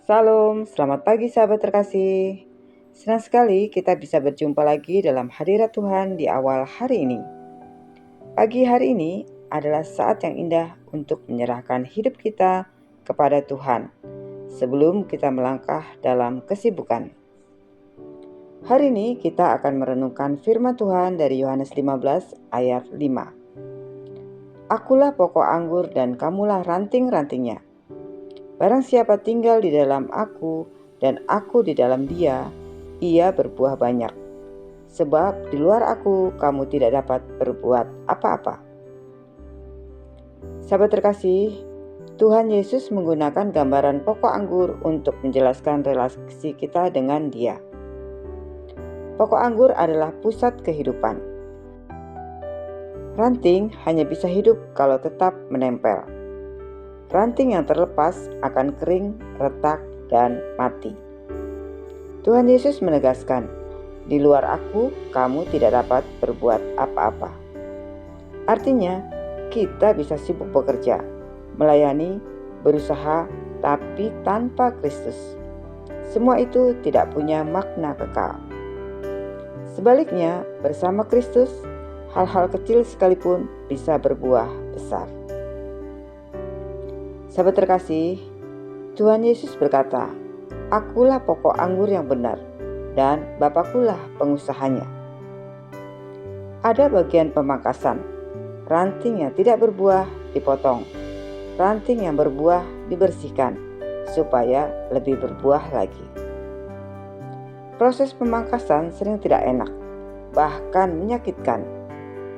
Salam, selamat pagi sahabat terkasih. Senang sekali kita bisa berjumpa lagi dalam hadirat Tuhan di awal hari ini. Pagi hari ini adalah saat yang indah untuk menyerahkan hidup kita kepada Tuhan sebelum kita melangkah dalam kesibukan. Hari ini kita akan merenungkan firman Tuhan dari Yohanes 15 ayat 5. Akulah pokok anggur dan kamulah ranting-rantingnya. Barang siapa tinggal di dalam aku dan aku di dalam dia, ia berbuah banyak. Sebab di luar aku kamu tidak dapat berbuat apa-apa. Sahabat terkasih, Tuhan Yesus menggunakan gambaran pokok anggur untuk menjelaskan relasi kita dengan Dia. Pokok anggur adalah pusat kehidupan. Ranting hanya bisa hidup kalau tetap menempel. Ranting yang terlepas akan kering, retak, dan mati. Tuhan Yesus menegaskan, di luar aku, kamu tidak dapat berbuat apa-apa. Artinya, kita bisa sibuk bekerja, melayani, berusaha, tapi tanpa Kristus. Semua itu tidak punya makna kekal. Sebaliknya, bersama Kristus, hal-hal kecil sekalipun bisa berbuah besar. Sahabat terkasih, Tuhan Yesus berkata, Akulah pokok anggur yang benar, dan Bapakkulah pengusahanya. Ada bagian pemangkasan, ranting yang tidak berbuah dipotong, ranting yang berbuah dibersihkan, supaya lebih berbuah lagi. Proses pemangkasan sering tidak enak, bahkan menyakitkan,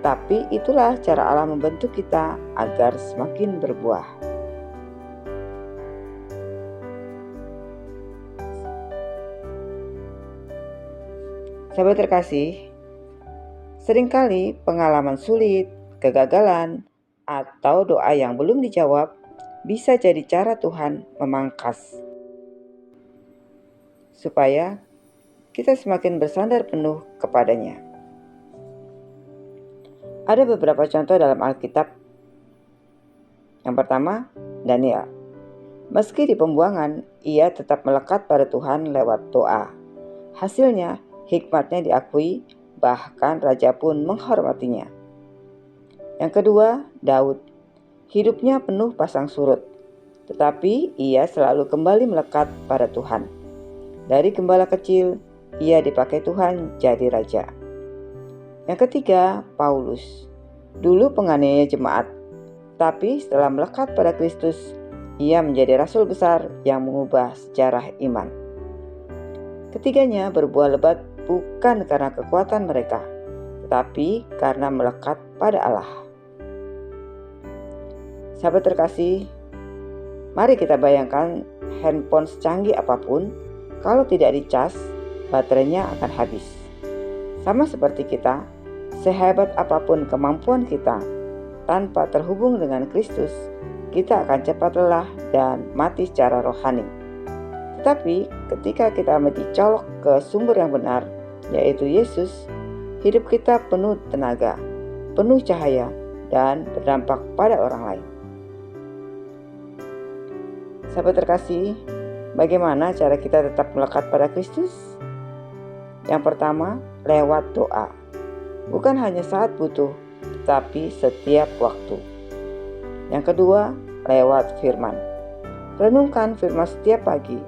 tapi itulah cara Allah membentuk kita agar semakin berbuah. Sahabat terkasih, seringkali pengalaman sulit, kegagalan, atau doa yang belum dijawab bisa jadi cara Tuhan memangkas, supaya kita semakin bersandar penuh kepadanya. Ada beberapa contoh dalam Alkitab. Yang pertama, Daniel. Meski di pembuangan, ia tetap melekat pada Tuhan lewat doa. Hasilnya, hikmatnya diakui, bahkan raja pun menghormatinya. Yang kedua, Daud. Hidupnya penuh pasang surut, tetapi ia selalu kembali melekat pada Tuhan. Dari gembala kecil, ia dipakai Tuhan jadi raja. Yang ketiga, Paulus. Dulu penganiaya jemaat, tapi setelah melekat pada Kristus, ia menjadi rasul besar yang mengubah sejarah iman. Ketiganya berbuah lebat bukan karena kekuatan mereka, tetapi karena melekat pada Allah. Sahabat terkasih, mari kita bayangkan handphone secanggih apapun, kalau tidak dicas, baterainya akan habis. Sama seperti kita, sehebat apapun kemampuan kita, tanpa terhubung dengan Kristus, kita akan cepat lelah dan mati secara rohani. Tetapi ketika kita dicolok ke sumber yang benar, yaitu Yesus, hidup kita penuh tenaga, penuh cahaya, dan berdampak pada orang lain. Sahabat terkasih, bagaimana cara kita tetap melekat pada Kristus? Yang pertama, lewat doa. Bukan hanya saat butuh, tetapi setiap waktu. Yang kedua, lewat firman. Renungkan firman setiap pagi,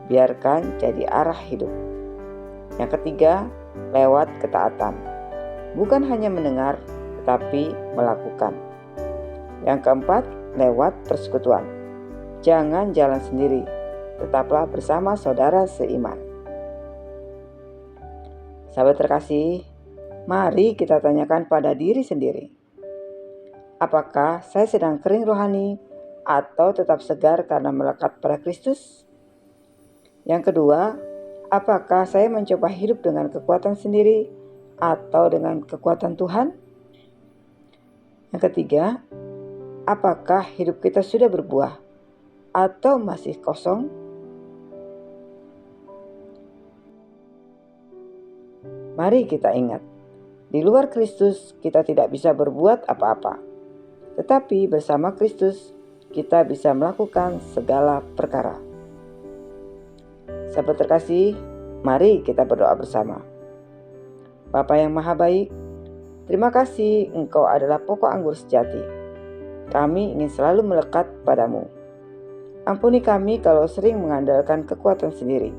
biarkan jadi arah hidup. Yang ketiga, lewat ketaatan. Bukan hanya mendengar, tetapi melakukan. Yang keempat, lewat persekutuan. Jangan jalan sendiri, tetaplah bersama saudara seiman. Sahabat terkasih, mari kita tanyakan pada diri sendiri. Apakah saya sedang kering rohani atau tetap segar karena melekat pada Kristus? Yang kedua, apakah saya mencoba hidup dengan kekuatan sendiri atau dengan kekuatan Tuhan? Yang ketiga, apakah hidup kita sudah berbuah atau masih kosong? Mari kita ingat, di luar Kristus kita tidak bisa berbuat apa-apa. Tetapi bersama Kristus kita bisa melakukan segala perkara. Sahabat terkasih, mari kita berdoa bersama. Bapa yang Maha Baik, terima kasih Engkau adalah pokok anggur sejati. Kami ingin selalu melekat padamu. Ampuni kami kalau sering mengandalkan kekuatan sendiri.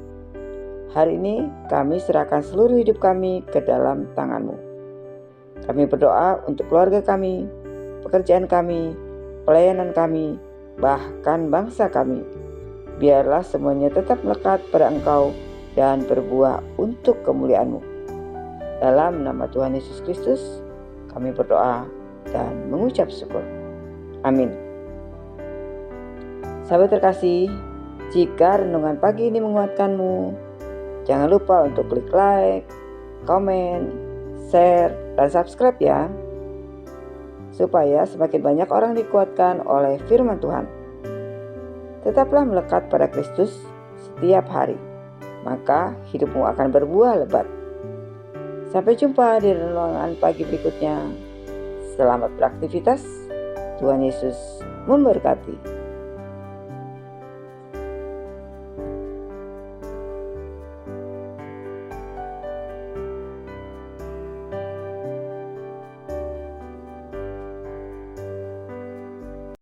Hari ini kami serahkan seluruh hidup kami ke dalam tangan-Mu. Kami berdoa untuk keluarga kami, pekerjaan kami, pelayanan kami, bahkan bangsa kami. Biarlah semuanya tetap melekat pada Engkau dan berbuah untuk kemuliaan-Mu. Dalam nama Tuhan Yesus Kristus, kami berdoa dan mengucap syukur. Amin. Sahabat terkasih, jika renungan pagi ini menguatkanmu, jangan lupa untuk klik like, komen, share, dan subscribe ya, supaya semakin banyak orang dikuatkan oleh firman Tuhan. Tetaplah melekat pada Kristus setiap hari, maka hidupmu akan berbuah lebat. Sampai jumpa di renungan pagi berikutnya. Selamat beraktivitas. Tuhan Yesus memberkati.